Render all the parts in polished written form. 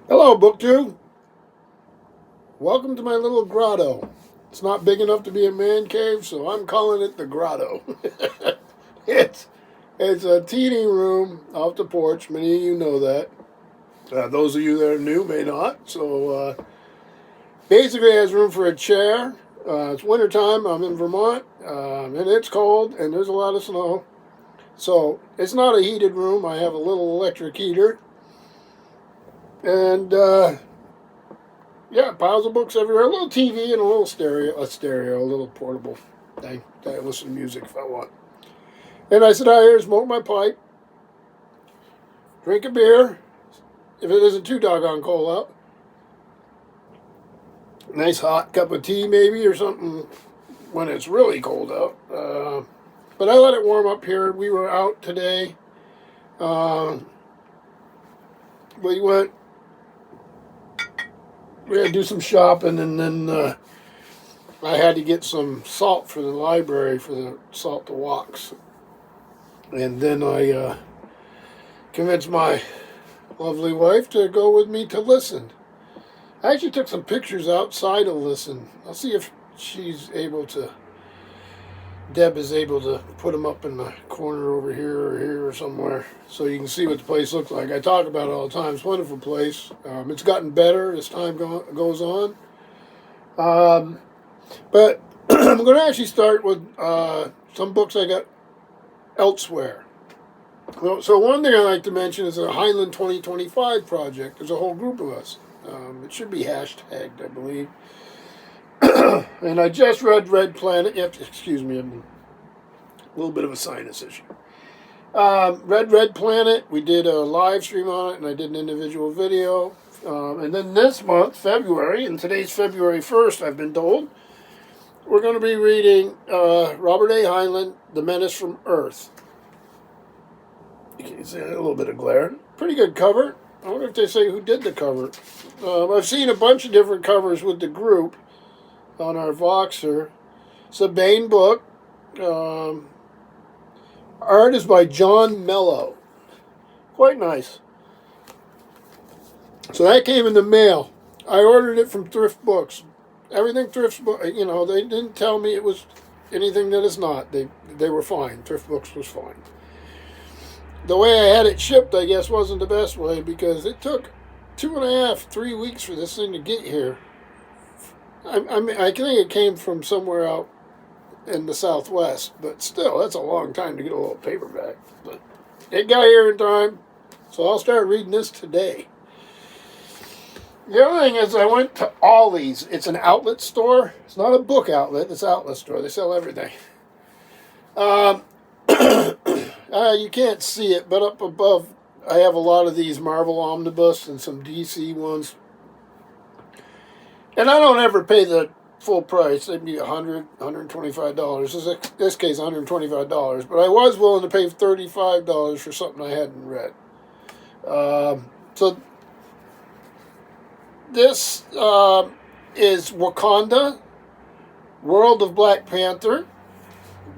Hello, BookTube. Welcome to my little grotto. It's not big enough to be a man cave, so I'm calling it the grotto. it's it's a teeny room off the porch. Many of you know that. Those of you that are new may not. So basically, it has room for a chair. It's wintertime. I'm in Vermont, and it's cold, and there's a lot of snow. So it's not a heated room. I have a little electric heater, and yeah, piles of books everywhere. A little TV and a little a little portable thing that I listen to music if I want. And I sit out here, smoke my pipe, drink a beer, if it isn't too doggone cold out. Nice hot cup of tea maybe or something when it's really cold out. But I let it warm up here. We were out today. We had to do some shopping, and then I had to get some salt for the library for the salt to walks. And then I convinced my lovely wife to go with me to listen. I actually took some pictures outside of listen. I'll see if Deb is able to put them up in the corner over here or somewhere so you can see what the place looks like. I talk about it all the time. It's a wonderful place. It's gotten better as time goes on. But I'm going to actually start with some books I got elsewhere. So one thing I like to mention is the Heinlein 2025 project. There's a whole group of us. It should be hashtagged, I believe. And I just read Red Planet. You have to excuse me, I'm a little bit of a sinus issue. Red Planet, we did a live stream on it, and I did an individual video. And then this month, February, and today's February 1st, I've been told, we're going to be reading Robert A. Heinlein, The Menace from Earth. You can see a little bit of glare. Pretty good cover. I wonder if they say who did the cover. I've seen a bunch of different covers with the group on our Voxer. It's a Baen book. Art is by John Mello. Quite nice. So that came in the mail. I ordered it from Thrift Books. Everything Thrift Books, they didn't tell me it was anything that is not. They were fine. Thrift Books was fine. The way I had it shipped, I guess, wasn't the best way because it took 2.5, 3 weeks for this thing to get here. I think it came from somewhere out in the Southwest, but still, that's a long time to get a little paperback. But it got here in time, so I'll start reading this today. The other thing is I went to Ollie's. It's an outlet store. It's not a book outlet. It's an outlet store. They sell everything. You can't see it, but up above, I have a lot of these Marvel omnibus and some DC ones. And I don't ever pay the full price. They'd be $100, $125. In this case, $125. But I was willing to pay $35 for something I hadn't read. So this is Wakanda, World of Black Panther.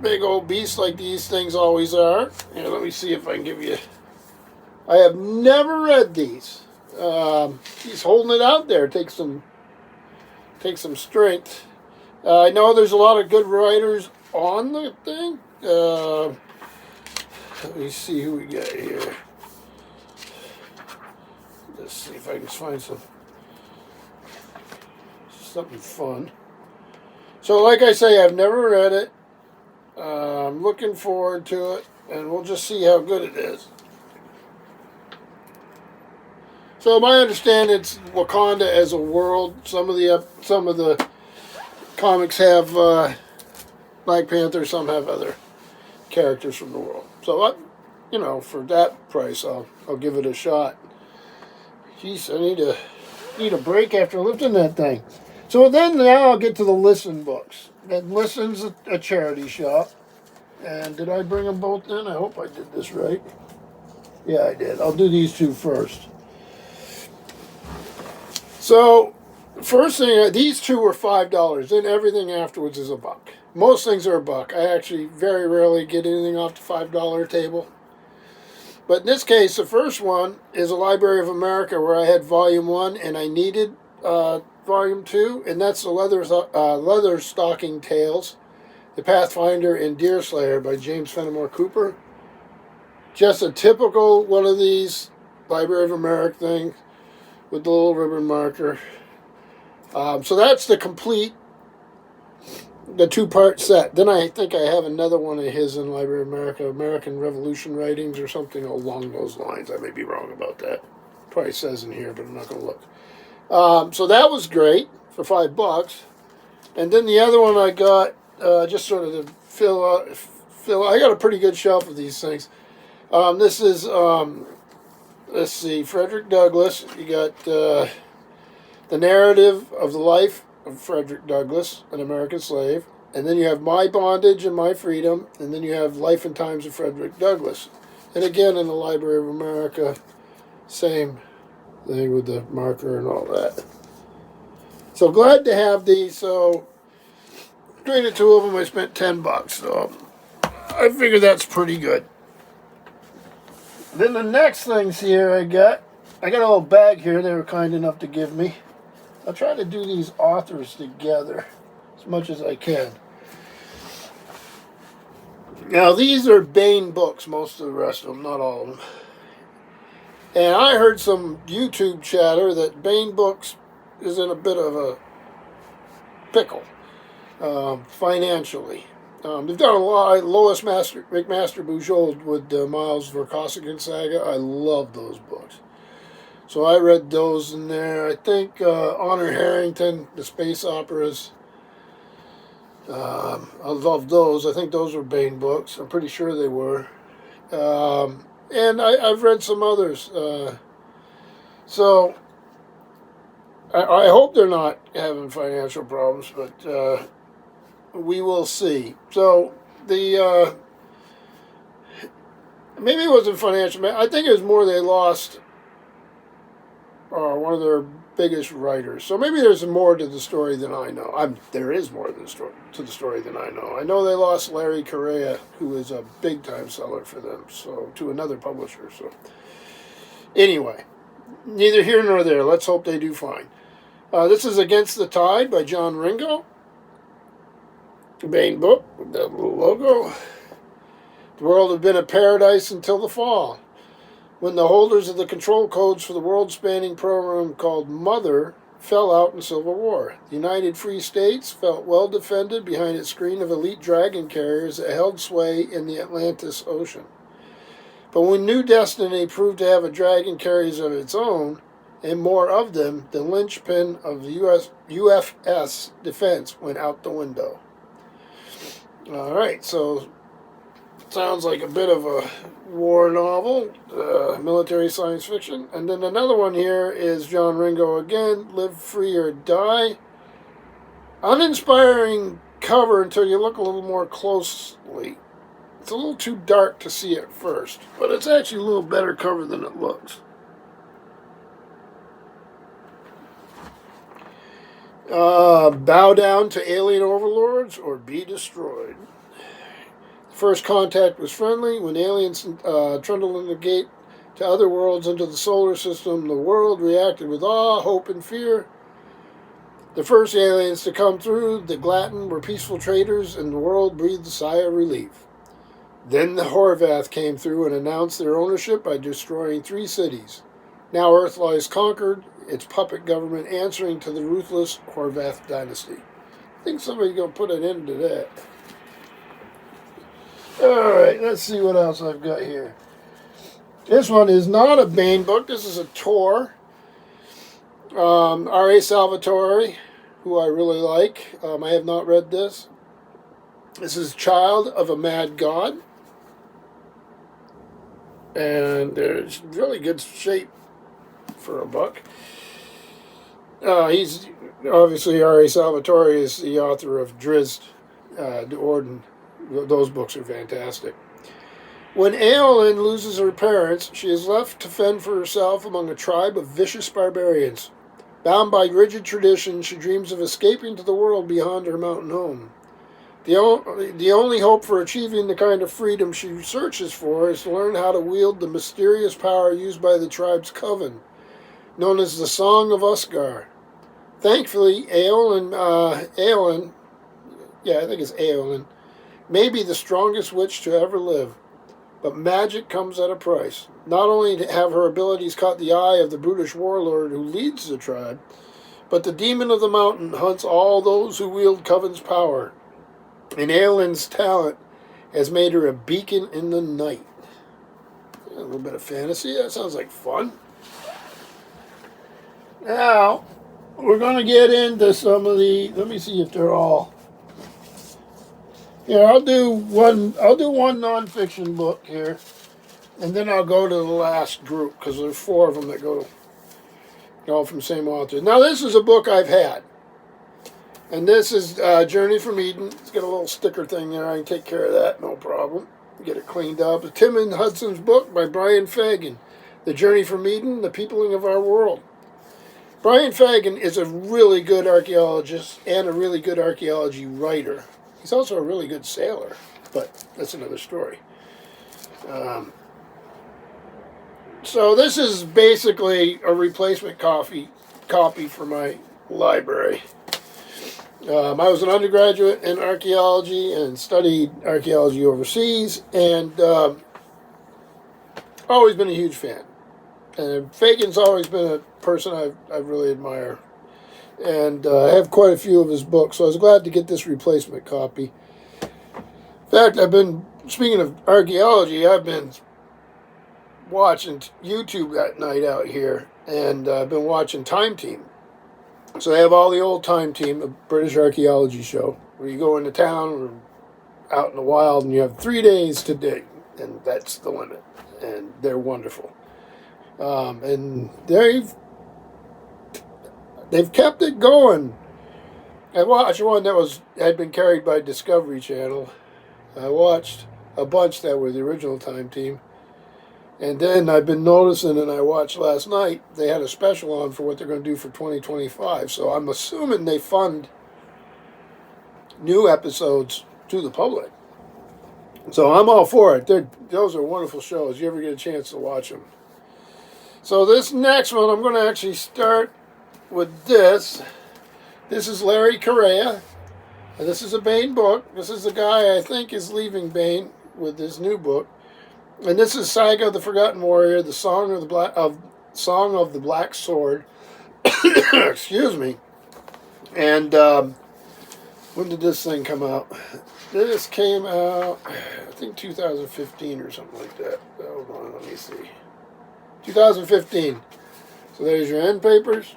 Big old beast like these things always are. Here, let me see if I can give you... I have never read these. He's holding it out there. Take some strength. I know there's a lot of good writers on the thing. Let me see who we got here. Let's see if I can find something fun. So like I say, I've never read it. I'm looking forward to it, and we'll just see how good it is. So my understanding, it's Wakanda as a world. Some of the comics have Black Panther. Some have other characters from the world. So for that price, I'll give it a shot. Jeez, I need a break after lifting that thing. So then now I'll get to the Listen books. And Listen's a charity shop. And did I bring them both in? I hope I did this right. Yeah, I did. I'll do these two first. So, first thing, these two were $5. Then everything afterwards is $1. Most things are $1. I actually very rarely get anything off the $5 table. But in this case, the first one is a Library of America where I had Volume 1 and I needed Volume 2, and that's the Leather Stocking Tales, The Pathfinder and Deerslayer by James Fenimore Cooper. Just a typical one of these Library of America things with the little ribbon marker. So that's the two-part set. Then I think I have another one of his in Library of America, American Revolution Writings or something along those lines. I may be wrong about that. Probably says in here, but I'm not going to look. So that was great for $5. And then the other one I got, just sort of to fill out. I got a pretty good shelf of these things. This is, let's see, Frederick Douglass. You got the narrative of the life of Frederick Douglass, an American slave. And then you have My Bondage and My Freedom. And then you have Life and Times of Frederick Douglass. And again, in the Library of America, same thing with the marker and all that. So glad to have these. So between the two of them, I spent $10. So I figure that's pretty good. Then the next things here I got a little bag here they were kind enough to give me. I'll try to do these authors together as much as I can. Now these are Baen books, most of the rest of them, not all of them. And I heard some YouTube chatter that Baen books is in a bit of a pickle financially. They've done a lot. Lois McMaster Bujold with the Miles Verkosigan saga. I love those books. So I read those in there. I think Honor Harrington, the space operas. I love those. I think those were Baen books. I'm pretty sure they were. And I've read some others. So I hope they're not having financial problems, but we will see. So the maybe it wasn't financial. I think it was more they lost one of their biggest writers. So maybe there's more to the story than I know. There is more to the story than I know. I know they lost Larry Correia, who is a big-time seller for them, so to another publisher. So anyway, neither here nor there. Let's hope they do fine. This is Against the Tide by John Ringo. Baen book with that little logo. The world had been a paradise until the fall, when the holders of the control codes for the world-spanning program called Mother fell out in civil war. The United Free States felt well defended behind its screen of elite dragon carriers that held sway in the Atlantis Ocean. But when New Destiny proved to have a dragon carriers of its own, and more of them, the linchpin of the UFS defense went out the window. All right, so sounds like a bit of a war novel, military science fiction. And then another one here is John Ringo again, Live Free or Die. Uninspiring cover until you look a little more closely. It's a little too dark to see at first, but it's actually a little better cover than it looks. Bow down to alien overlords or be destroyed. First contact was friendly. When aliens trundled in the gate to other worlds into the solar system, the world reacted with awe, hope, and fear. The first aliens to come through, the Glatten, were peaceful traders, and the world breathed a sigh of relief. Then the Horvath came through and announced their ownership by destroying 3 cities. Now Earth lies conquered, its puppet government answering to the ruthless Horvath dynasty. I think somebody's going to put an end to that. Alright, let's see what else I've got here. This one is not a Baen book. This is a Tor. R.A. Salvatore, who I really like. I have not read this. This is Child of a Mad God. And there's really good shape for a book. He's obviously R.A. Salvatore is the author of Drizzt, the Orden. Those books are fantastic. When Eowyn loses her parents, she is left to fend for herself among a tribe of vicious barbarians. Bound by rigid tradition, she dreams of escaping to the world beyond her mountain home. The only hope for achieving the kind of freedom she searches for is to learn how to wield the mysterious power used by the tribe's coven, known as the Song of Usgar. Thankfully, Eowyn, yeah, I think it's Eowyn, may be the strongest witch to ever live. But magic comes at a price. Not only have her abilities caught the eye of the brutish warlord who leads the tribe, but the demon of the mountain hunts all those who wield Coven's power. And Eowyn's talent has made her a beacon in the night. A little bit of fantasy. That sounds like fun. Now, we're going to get into some of the... Let me see if they're all... Here, I'll do one nonfiction book here, and then I'll go to the last group, because there's 4 of them that go all from the same author. Now, this is a book I've had, and this is Journey from Eden. It's got a little sticker thing there. I can take care of that, no problem. Get it cleaned up. It's Tim and Hudson's book by Brian Fagan, The Journey from Eden, The Peopling of Our World. Brian Fagan is a really good archaeologist and a really good archaeology writer. He's also a really good sailor, but that's another story. So this is basically a replacement copy for my library. I was an undergraduate in archaeology and studied archaeology overseas, and always been a huge fan. And Fagan's always been a person I really admire. And I have quite a few of his books, so I was glad to get this replacement copy. In fact, speaking of archaeology, I've been watching YouTube that night out here, and I've been watching Time Team. So they have all the old Time Team, a British archaeology show, where you go into town or out in the wild, and you have 3 days to dig, and that's the limit. And they're wonderful. And they've kept it going. I watched one that had been carried by Discovery Channel. I watched a bunch that were the original Time Team. And then I've been noticing, and I watched last night, they had a special on for what they're going to do for 2025. So I'm assuming they fund new episodes to the public. So I'm all for it. Those are wonderful shows. You ever get a chance to watch them. So this next one, I'm going to actually start with this. This is Larry Correia. And this is a Baen book. This is the guy I think is leaving Baen with this new book. And this is Saga of the Forgotten Warrior, the Song of the Black Sword. Excuse me. And when did this thing come out? This came out, I think 2015 or something like that. Hold on, let me see. 2015. So there's your end papers.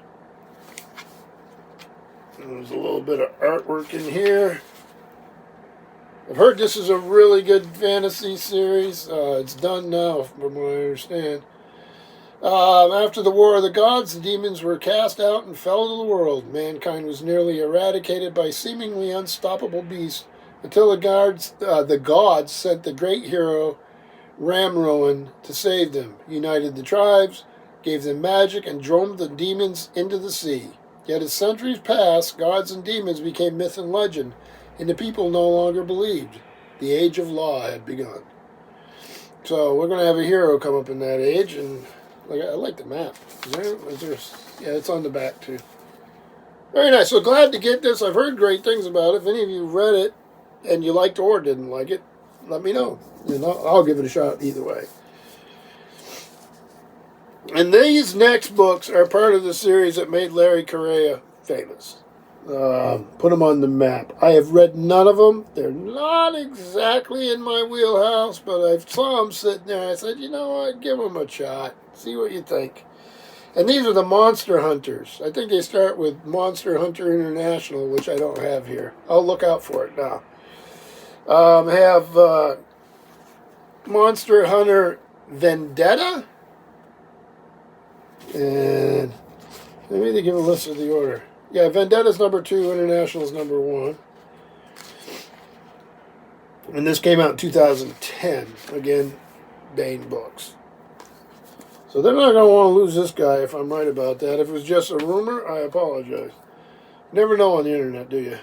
There's a little bit of artwork in here. I've heard this is a really good fantasy series. It's done now, from what I understand. After the War of the Gods, the demons were cast out and fell to the world. Mankind was nearly eradicated by seemingly unstoppable beasts until the gods sent the great hero Ramrowan to save them, united the tribes, gave them magic, and drove the demons into the sea. Yet as centuries passed, gods and demons became myth and legend, and the people no longer believed. The age of law had begun. So we're going to have a hero come up in that age, and I like the map. Yeah, it's on the back too. Very nice. So glad to get this. I've heard great things about it. If any of you read it and you liked or didn't like it, let me know. And I'll give it a shot either way. And these next books are part of the series that made Larry Correia famous. Put them on the map. I have read none of them. They're not exactly in my wheelhouse, but I saw them sitting there. I said, you know what, give them a shot. See what you think. And these are the Monster Hunters. I think they start with Monster Hunter International, which I don't have here. I'll look out for it now. Have Monster Hunter Vendetta. And let me give a list of the order. Yeah, Vendetta's number 2, International's number 1. And this came out in 2010. Again, Baen books. So they're not going to want to lose this guy if I'm right about that. If it was just a rumor, I apologize. You never know on the internet, do you?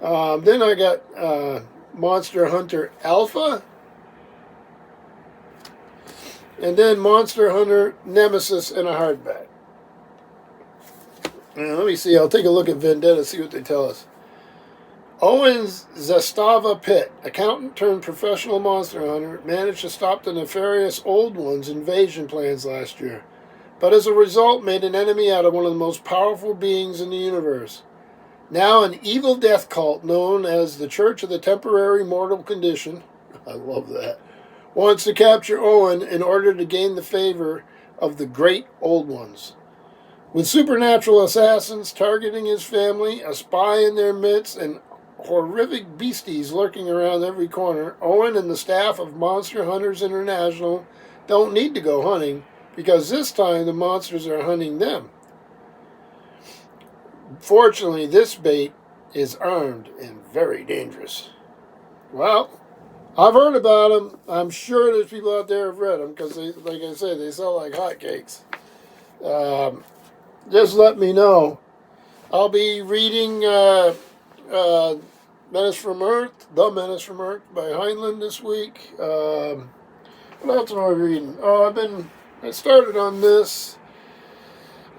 Then I got Monster Hunter Alpha. And then Monster Hunter Nemesis in a hardback. Let me see. I'll take a look at Vendetta, see what they tell us. Owen's Zastava Pitt, accountant turned professional monster hunter, managed to stop the nefarious Old Ones' invasion plans last year, but as a result made an enemy out of one of the most powerful beings in the universe. Now an evil death cult known as the Church of the Temporary Mortal Condition, I love that, wants to capture Owen in order to gain the favor of the Great Old Ones. With supernatural assassins targeting his family, a spy in their midst, and horrific beasties lurking around every corner, Owen and the staff of Monster Hunters International don't need to go hunting, because this time the monsters are hunting them. Fortunately, this bait is armed and very dangerous. Well, I've heard about them. I'm sure there's people out there who've read them, because, like I say, they sell like hotcakes. Just let me know. I'll be reading Menace from Earth, The Menace from Earth by Heinlein this week. What else am I reading? I started on this.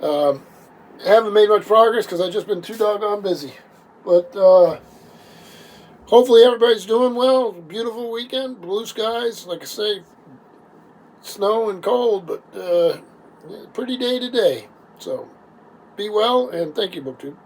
Haven't made much progress because I've just been too doggone busy. But hopefully everybody's doing well. Beautiful weekend, blue skies. Like I say, snow and cold, but pretty day today. So be well, and thank you, BookTube.